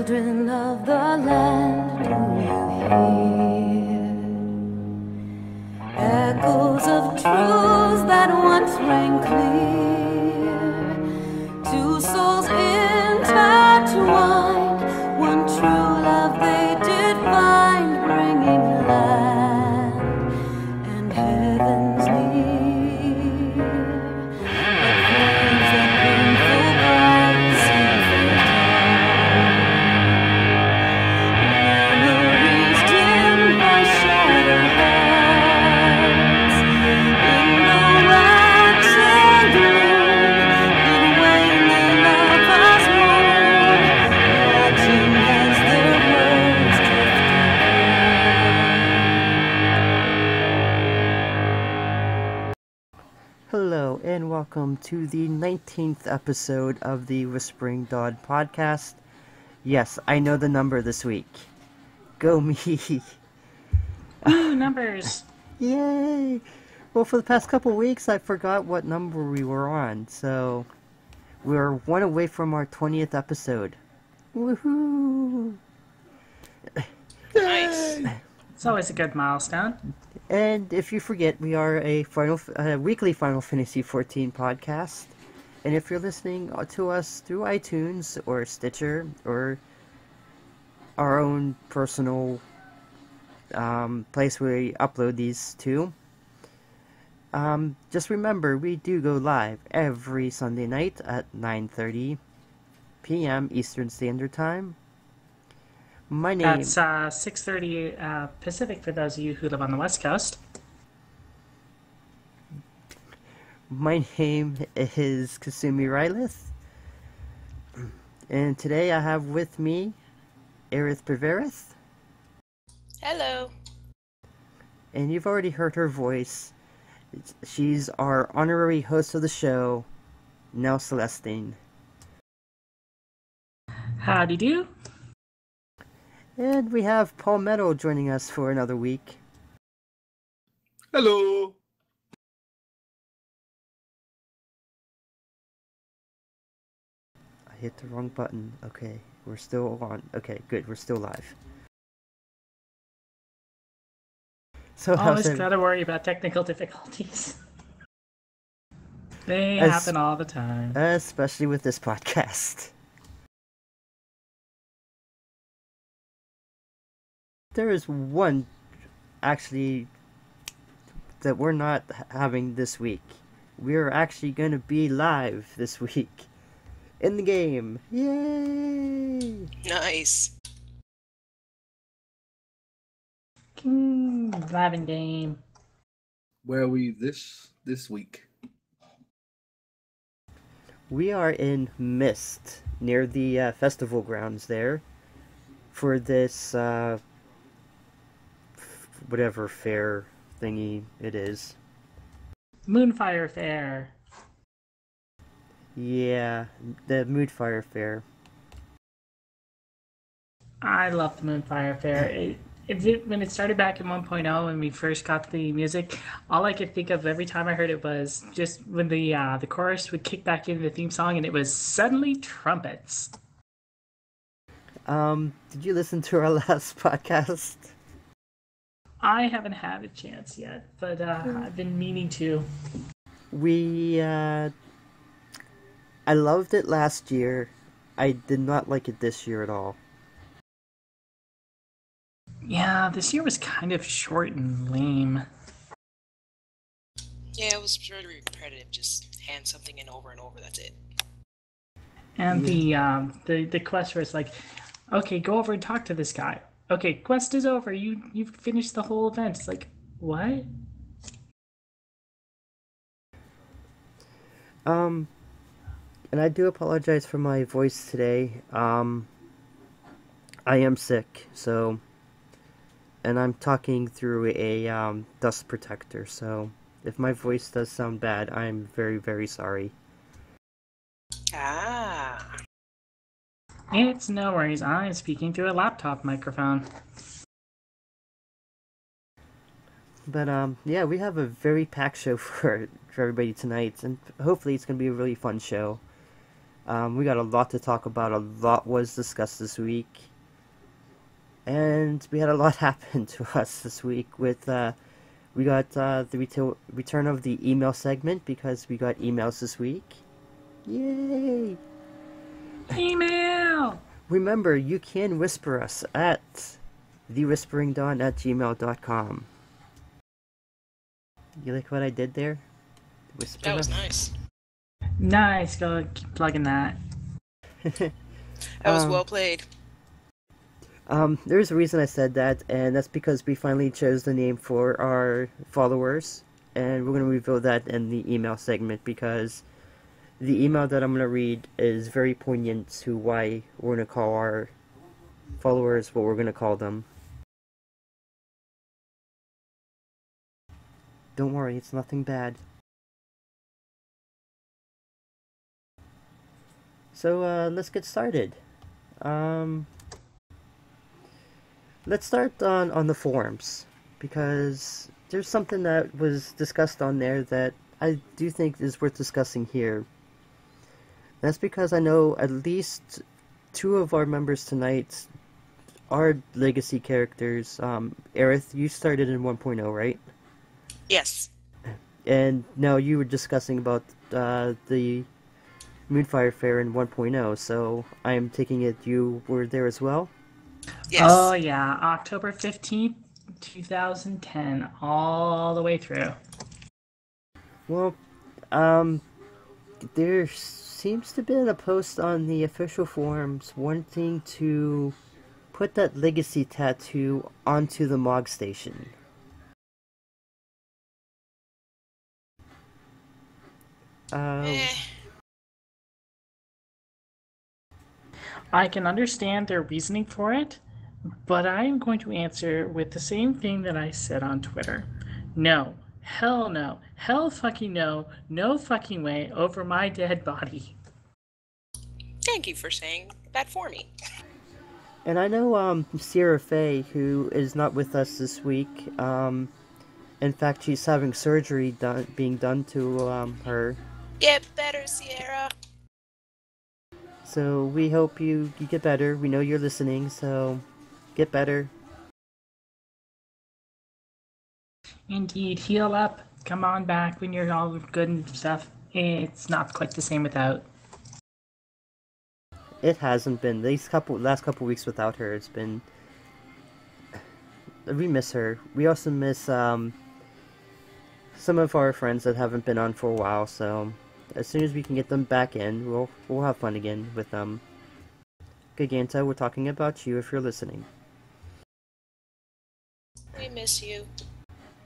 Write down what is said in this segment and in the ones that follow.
children of the land, do you hear echoes of truths that once rang clear? Two souls intertwined, one true love they did find, bringing land and heavens near. But flames that burn full bright seem memories dimmed by shattered hearts. In the waxing gloom, did wane the lovers mourn, watching as their words drifted. Hello and welcome to the 19th episode of the Whispering Dog podcast. Yes, I know the number this week. Go me! Ooh, numbers! Yay! Well, for the past couple weeks, I forgot what number we were on, so we're one away from our 20th episode. Woohoo! Nice. It's always a good milestone. And if you forget, we are a weekly Final Fantasy XIV podcast. And if you're listening to us through iTunes or Stitcher or our own personal place where we upload these to, just remember we do go live every Sunday night at 9:30 p.m. Eastern Standard Time. My name... That's 6:30 Pacific for those of you who live on the West Coast. My name is Kasumi Rylith, and today I have with me Aerith Perverith, Hello. and you've already heard her voice. She's our honorary host of the show, Nell Celestine. Howdy do. And we have Paul Meadow joining us for another week. Hello. I hit the wrong button. Okay, we're still on. Okay, good, we're still live. So Always gotta worry about technical difficulties. They happen all the time. especially with this podcast. There is one, actually, that we're not having this week. We're actually going to be live this week. In the game. Yay! Nice. Live in game. Where are we this week? We are in Mist, near the festival grounds there, for this, whatever fair thingy it is. Moonfire Fair. Yeah, the Moodfire Fair. I love the Moonfire Fair. When it started back in 1.0, when we first got the music, all I could think of every time I heard it was just when the chorus would kick back into the theme song, and it was suddenly trumpets. Did you listen to our last podcast? I haven't had a chance yet, but I've been meaning to. I loved it last year. I did not like it this year at all. Yeah, this year was kind of short and lame. Yeah, it was very repetitive. Just hand something in over and over. That's it. And the quest where it's like, okay, go over and talk to this guy. Okay, quest is over. You've finished the whole event. It's like, what? And I do apologize for my voice today. I am sick, so, and I'm talking through a dust protector, so if my voice does sound bad, I'm very, very sorry. Ah. It's no worries. I'm speaking through a laptop microphone. But yeah, we have a very packed show for everybody tonight, and hopefully it's gonna be a really fun show. We got a lot to talk about. A lot was discussed this week. And we had a lot happen to us this week with, we got the return of the email segment because we got emails this week. Yay! Email! Remember, you can whisper us at thewhisperingdawn@gmail.com. You like what I did there? Whisper That was us? nice. Nice, go keep plugging that. That was well played. There's a reason I said that, and that's because we finally chose the name for our followers, and we're going to reveal that in the email segment because the email that I'm going to read is very poignant to why we're going to call our followers what we're going to call them. Don't worry, it's nothing bad. So, let's get started. Let's start on the forums, because there's something that was discussed on there that I do think is worth discussing here. That's because I know at least 2 of our members tonight are legacy characters. Aerith, you started in 1.0, right? Yes. And now you were discussing about the Moonfire Fair in 1.0, so I am taking it you were there as well? Yes. Oh, yeah, October 15th, 2010, all the way through. Well, there seems to be a post on the official forums wanting to put that legacy tattoo onto the Mog Station. Eh. I can understand their reasoning for it, but I am going to answer with the same thing that I said on Twitter. No. Hell no. Hell fucking no. No fucking way over my dead body. Thank you for saying that for me. And I know Sierra Faye, who is not with us this week, in fact she's having surgery being done to her. Get better, Sierra. So we hope you get better. We know you're listening, so get better. Indeed, heal up. Come on back when you're all good and stuff. It's not quite the same without. It hasn't been. These last couple weeks without her, it's been... We miss her. We also miss some of our friends that haven't been on for a while, so as soon as we can get them back in, we'll have fun again with them. Giganta, we're talking about you if you're listening. We miss you.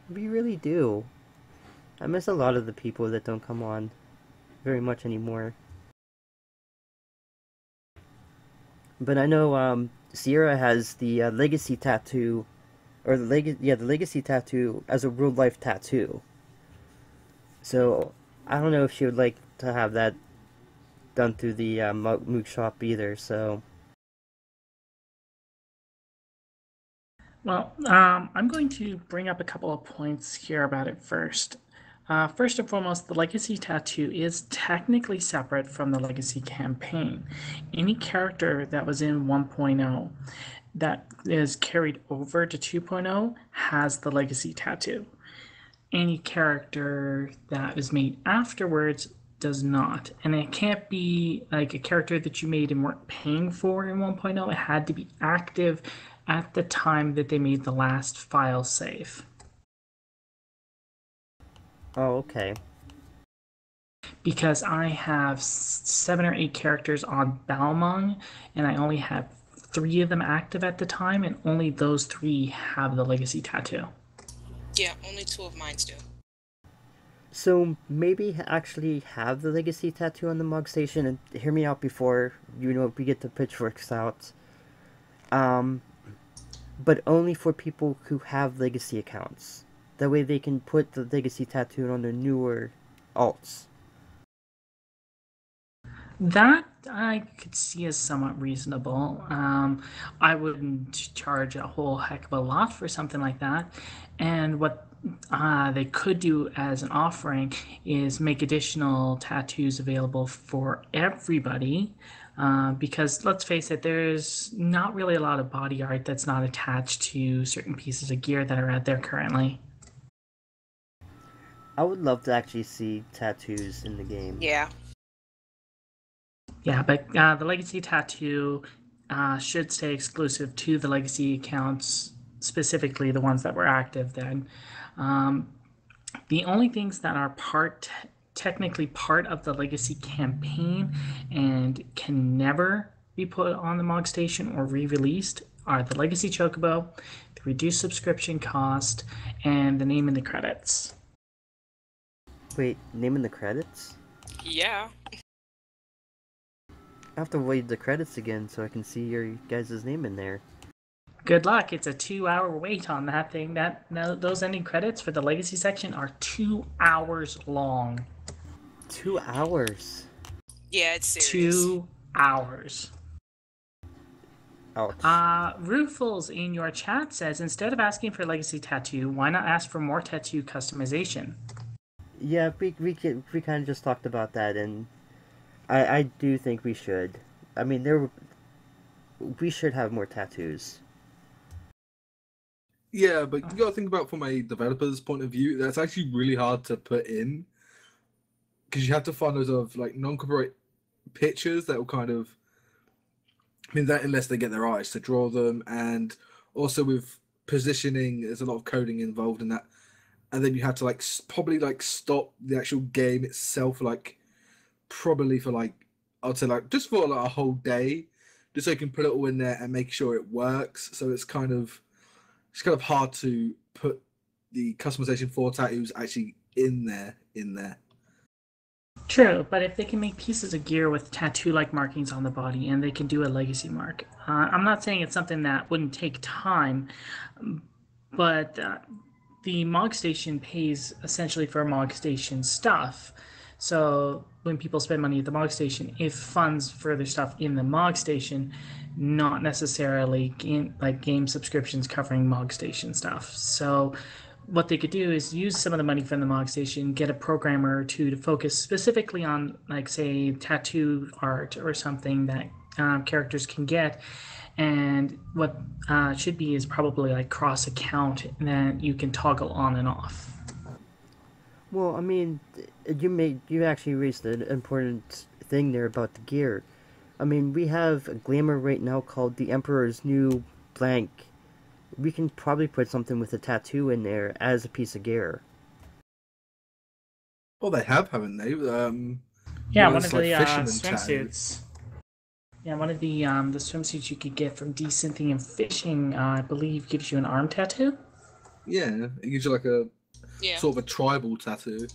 We really do. I miss a lot of the people that don't come on very much anymore. But I know Sierra has the legacy tattoo, or the legacy tattoo as a real life tattoo. So I don't know if she would like to have that done through the Mook shop either. So. Well, I'm going to bring up a couple of points here about it first. First and foremost, the Legacy Tattoo is technically separate from the Legacy campaign. Any character that was in 1.0 that is carried over to 2.0 has the Legacy Tattoo. Any character that is made afterwards does not. And it can't be like a character that you made and weren't paying for in 1.0. It had to be active at the time that they made the last file save. Oh, okay. Because I have 7 or 8 characters on Balmung, and I only have 3 of them active at the time, and only those 3 have the Legacy Tattoo. Yeah, only 2 of mine do. So maybe actually have the legacy tattoo on the Mug Station, and hear me out before we get the pitchforks out. But only for people who have legacy accounts. That way they can put the legacy tattoo on their newer alts. That I could see as somewhat reasonable. I wouldn't charge a whole heck of a lot for something like that. And what they could do as an offering is make additional tattoos available for everybody. Because let's face it, there's not really a lot of body art that's not attached to certain pieces of gear that are out there currently. I would love to actually see tattoos in the game. Yeah. Yeah, but the Legacy tattoo should stay exclusive to the Legacy accounts, specifically the ones that were active then. The only things that are technically part of the Legacy campaign and can never be put on the Mog Station or re-released are the Legacy Chocobo, the reduced subscription cost, and the name in the credits. Wait, name in the credits? Yeah. I have to read the credits again so I can see your guys' name in there. Good luck. It's a 2-hour wait on that thing. Those ending credits for the Legacy section are 2 hours long. 2 hours? Yeah, it's serious. 2 hours. Ouch. Rufles in your chat says, instead of asking for Legacy tattoo, why not ask for more tattoo customization? Yeah, we kind of just talked about that, and I do think we should. I mean, we should have more tattoos. Yeah, but you gotta think about from a developer's point of view, that's actually really hard to put in. Because you have to find those of like non-copyright pictures that will kind of mean that unless they get their artists to draw them, and also with positioning, there's a lot of coding involved in that. And then you have to like probably like stop the actual game itself, like probably for like I'd say like just for like a whole day, just so you can put it all in there and make sure it works. So it's kind of hard to put the customization for tattoos actually in there. True, but if they can make pieces of gear with tattoo-like markings on the body and they can do a legacy mark, I'm not saying it's something that wouldn't take time, but the Mog Station pays essentially for Mog Station stuff. So when people spend money at the Mog Station, it funds further stuff in the Mog Station, not necessarily game subscriptions covering Mog Station stuff. So what they could do is use some of the money from the Mog Station, get a programmer or two to focus specifically on, like, say, tattoo art or something that characters can get. And what should be is probably like cross account that you can toggle on and off. Well, I mean, you actually raised an important thing there about the gear. I mean, we have a glamour right now called the Emperor's New Blank. We can probably put something with a tattoo in there as a piece of gear. Well, they have, haven't they? Yeah, one one of the fisherman swimsuits. Yeah, one of the swimsuits you could get from Desynthing and Fishing, I believe, gives you an arm tattoo. Yeah, it gives you like a sort of a tribal tattoo.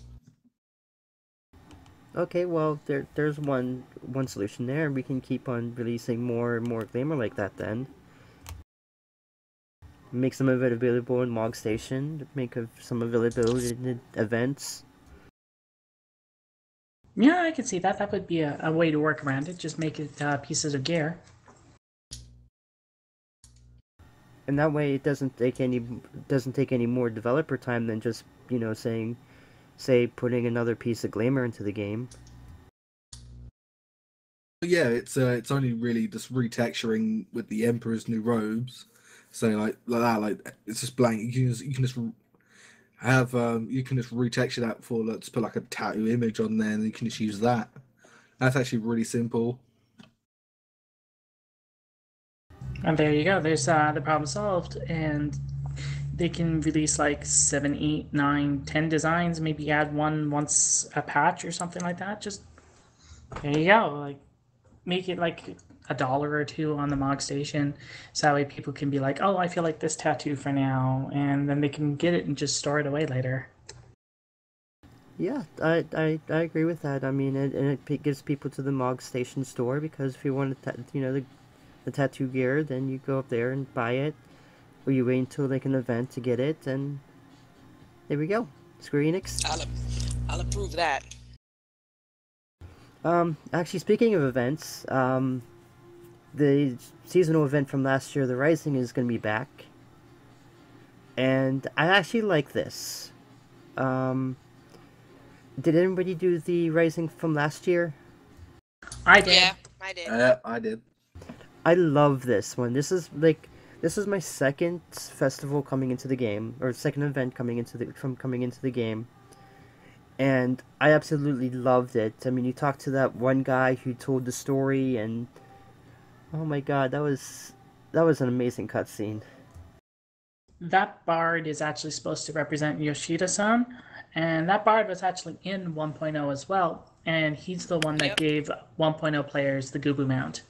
Okay, well, there's one solution there. We can keep on releasing more and more glamour like that then. Make some of it available in Mog Station. Make some availability in events. Yeah, I could see that. That would be a way to work around it. Just make it pieces of gear. And that way, it doesn't take any more developer time than just say putting another piece of glamour into the game. Yeah, it's only really just retexturing with the Emperor's new robes. So like that, like it's just blank. You can just have you can just retexture that for let's put like a tattoo image on there, and you can just use that. That's actually really simple. And there you go. There's the problem solved. And they can release like 7, 8, 9, 10 designs. Maybe add one once a patch or something like that. Just there you go. Like make it like $1 or $2 on the Mog Station, so that way people can be like, oh, I feel like this tattoo for now, and then they can get it and just store it away later. Yeah, I agree with that. I mean, it gives people to the Mog Station store, because if you want the tattoo gear, then you go up there and buy it, or you wait until like an event to get it, and there we go. Square Enix. I'll approve that. Actually, speaking of events, the seasonal event from last year, The Rising, is going to be back. and I actually like this. Um, did anybody do the Rising from last year? I did. Yeah, I did. I did. I love this one. This is my second festival coming into the game, or second event coming into the game, and I absolutely loved it. I mean, you talked to that one guy who told the story, and oh my god, that was an amazing cutscene. That bard is actually supposed to represent Yoshida-san, and that bard was actually in 1.0 as well, and he's the one that Yep. gave 1.0 players the Gubu mount.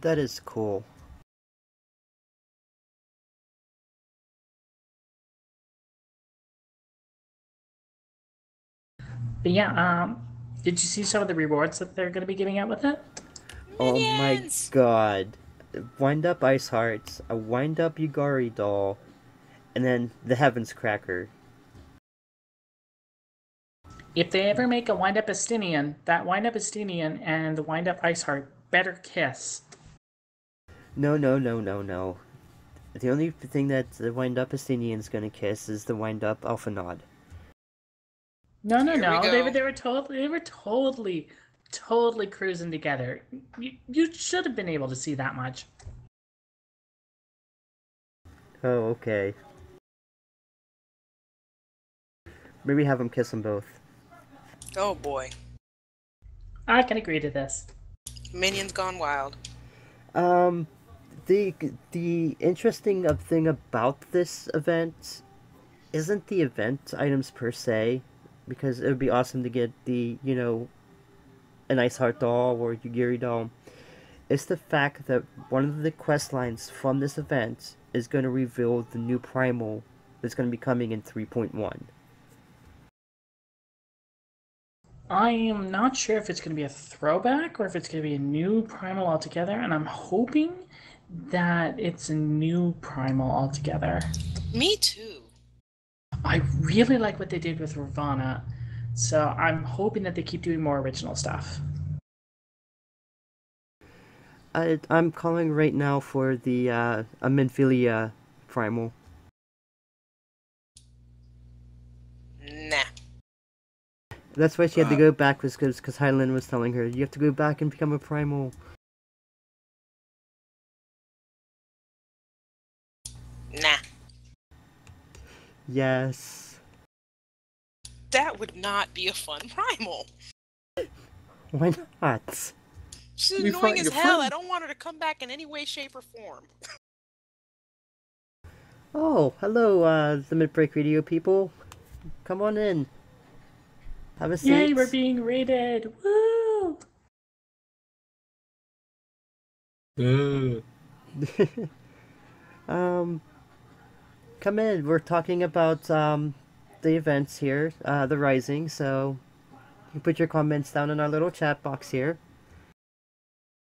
That is cool. But yeah, did you see some of the rewards that they're going to be giving out with it? Oh my Minions! god. Wind up Ice Hearts, a wind up Yugari doll, and then the Heavens Cracker. If they ever make a wind-up Estinian, that wind-up Estinian and the wind-up Ice Heart better kiss. No, no, no, no, no. The only thing that the wind up Estinian's gonna kiss is the wind up Alphanod. No, Here we go. they were totally cruising together. You should have been able to see that much. Oh, okay. Maybe have them kiss them both. Oh boy. I can agree to this. Minions gone wild. The interesting thing about this event isn't the event items per se, because it would be awesome to get the, an Ice Heart doll or Yugiri doll. It's the fact that one of the quest lines from this event is going to reveal the new primal that's going to be coming in 3.1. I am not sure if it's going to be a throwback or if it's going to be a new primal altogether, and I'm hoping that it's a new primal altogether. Me too. I really like what they did with Ravana, so I'm hoping that they keep doing more original stuff. I'm calling right now for the Amenphilia primal. Nah. That's why she had to go back, was because Hyland was telling her, you have to go back and become a primal. Nah. Yes. That would not be a fun primal. Why not? She's You annoying fight as your hell. friend. I don't want her to come back in any way, shape, or form. Oh, hello, the Mid-Break Radio people. Come on in. Have a seat. Yay, we're being raided! Woo! Come in. We're talking about the events here, the Rising. So you put your comments down in our little chat box here.